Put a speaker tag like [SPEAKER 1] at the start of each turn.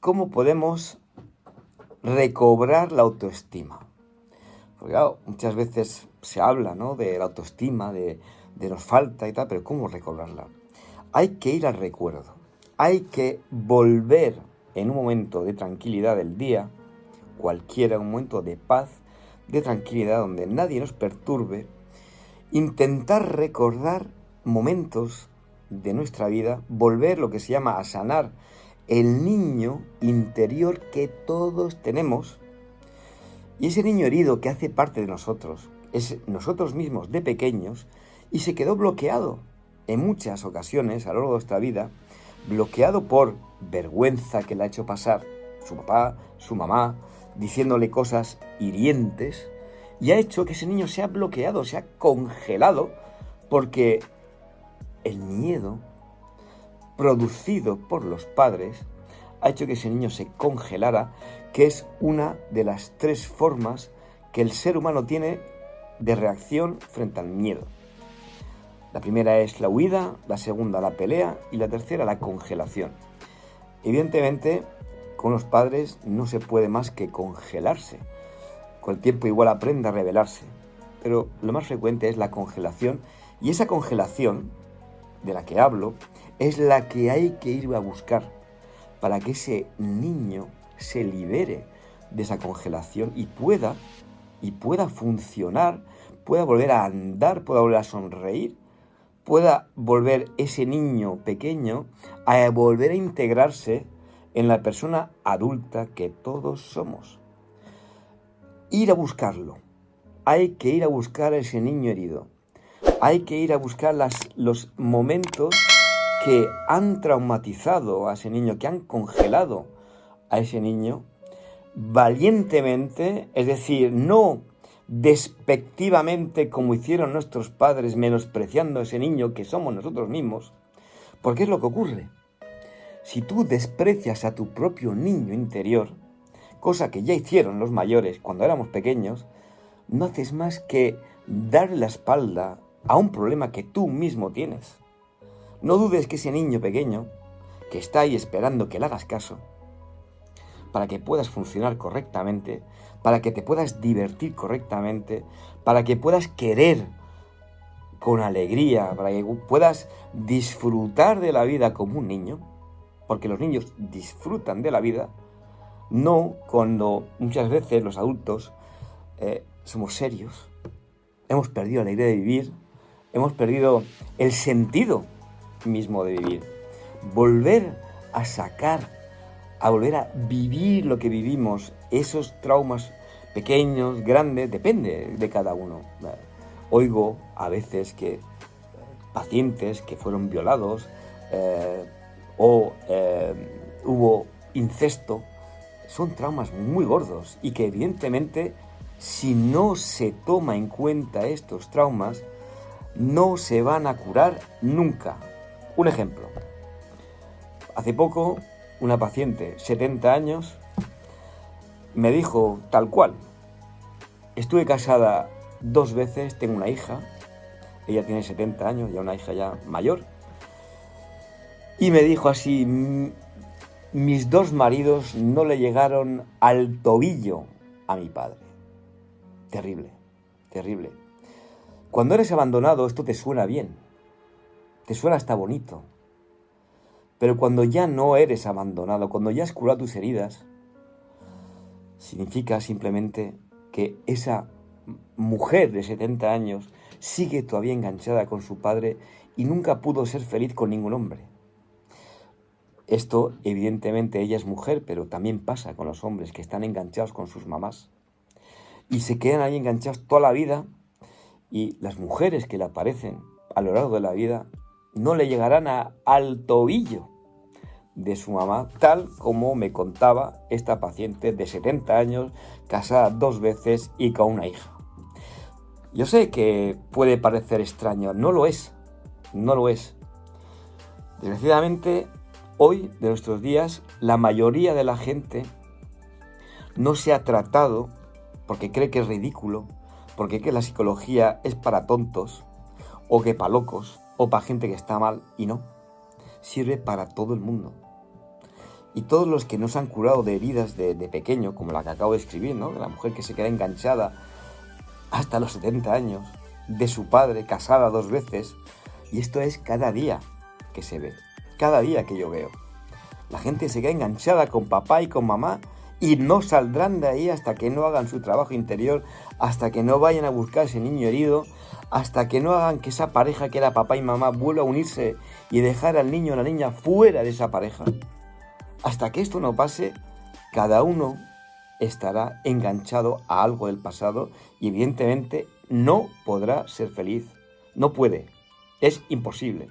[SPEAKER 1] cómo podemos recobrar la autoestima. Porque claro, muchas veces se habla, ¿no?, de la autoestima, de nos falta y tal, pero ¿cómo recobrarla? Hay que ir al recuerdo, hay que volver en un momento de tranquilidad del día, cualquiera, un momento de paz, de tranquilidad, donde nadie nos perturbe, intentar recordar momentos de nuestra vida, volver lo que se llama a sanar el niño interior que todos tenemos, y ese niño herido que hace parte de nosotros, es nosotros mismos de pequeños, y se quedó bloqueado en muchas ocasiones a lo largo de nuestra vida, bloqueado por vergüenza que le ha hecho pasar su papá, su mamá, diciéndole cosas hirientes, y ha hecho que ese niño se ha bloqueado, se ha congelado, porque el miedo producido por los padres ha hecho que ese niño se congelara, que es una de las 3 formas que el ser humano tiene de reacción frente al miedo. La primera es la huida, la segunda la pelea y la tercera la congelación. Evidentemente, con los padres no se puede más que congelarse. Con el tiempo igual aprende a rebelarse, pero lo más frecuente es la congelación, y esa congelación de la que hablo es la que hay que ir a buscar para que ese niño se libere de esa congelación y pueda funcionar, pueda volver a andar, pueda volver a sonreír, pueda volver ese niño pequeño a volver a integrarse en la persona adulta que todos somos. Ir a buscarlo. Hay que ir a buscar a ese niño herido. Hay que ir a buscar los momentos que han traumatizado a ese niño, que han congelado a ese niño, valientemente, es decir, no despectivamente como hicieron nuestros padres, menospreciando a ese niño que somos nosotros mismos, porque es lo que ocurre. Si tú desprecias a tu propio niño interior, cosa que ya hicieron los mayores cuando éramos pequeños, no haces más que darle la espalda a un problema que tú mismo tienes. No dudes que ese niño pequeño, que está ahí esperando que le hagas caso, para que puedas funcionar correctamente, para que te puedas divertir correctamente, para que puedas querer con alegría, para que puedas disfrutar de la vida como un niño, porque los niños disfrutan de la vida, no cuando muchas veces los adultos somos serios, hemos perdido la idea de vivir, hemos perdido el sentido mismo de vivir. Volver a sacar, a volver a vivir lo que vivimos, esos traumas pequeños, grandes, depende de cada uno. Oigo a veces que pacientes que fueron violados hubo incesto, son traumas muy gordos y que evidentemente, si no se toma en cuenta estos traumas, no se van a curar nunca. Un ejemplo. Hace poco, una paciente, 70 años, me dijo tal cual: estuve casada 2 veces, tengo una hija, ella tiene 70 años, ya una hija ya mayor, y me dijo así: mis 2 maridos no le llegaron al tobillo a mi padre. Terrible, terrible. Cuando eres abandonado, esto te suena bien, te suena hasta bonito. Pero cuando ya no eres abandonado, cuando ya has curado tus heridas, significa simplemente que esa mujer de 70 años sigue todavía enganchada con su padre y nunca pudo ser feliz con ningún hombre. Esto, evidentemente, ella es mujer, pero también pasa con los hombres que están enganchados con sus mamás y se quedan ahí enganchados toda la vida, y las mujeres que le aparecen a lo largo de la vida no le llegarán al tobillo de su mamá, tal como me contaba esta paciente de 70 años, casada 2 veces y con una hija. Yo sé que puede parecer extraño, no lo es, no lo es. Desgraciadamente, hoy, de nuestros días, la mayoría de la gente no se ha tratado porque cree que es ridículo, porque cree que la psicología es para tontos, o que para locos, o para gente que está mal, y no. Sirve para todo el mundo. Y todos los que no se han curado de heridas de pequeño, como la que acabo de escribir, ¿no? De la mujer que se queda enganchada hasta los 70 años, de su padre, casada 2 veces. Y esto es cada día que se ve, cada día que yo veo. La gente se queda enganchada con papá y con mamá y no saldrán de ahí hasta que no hagan su trabajo interior, hasta que no vayan a buscar ese niño herido, hasta que no hagan que esa pareja que era papá y mamá vuelva a unirse y dejar al niño o la niña fuera de esa pareja. Hasta que esto no pase, cada uno estará enganchado a algo del pasado y evidentemente no podrá ser feliz. No puede. Es imposible.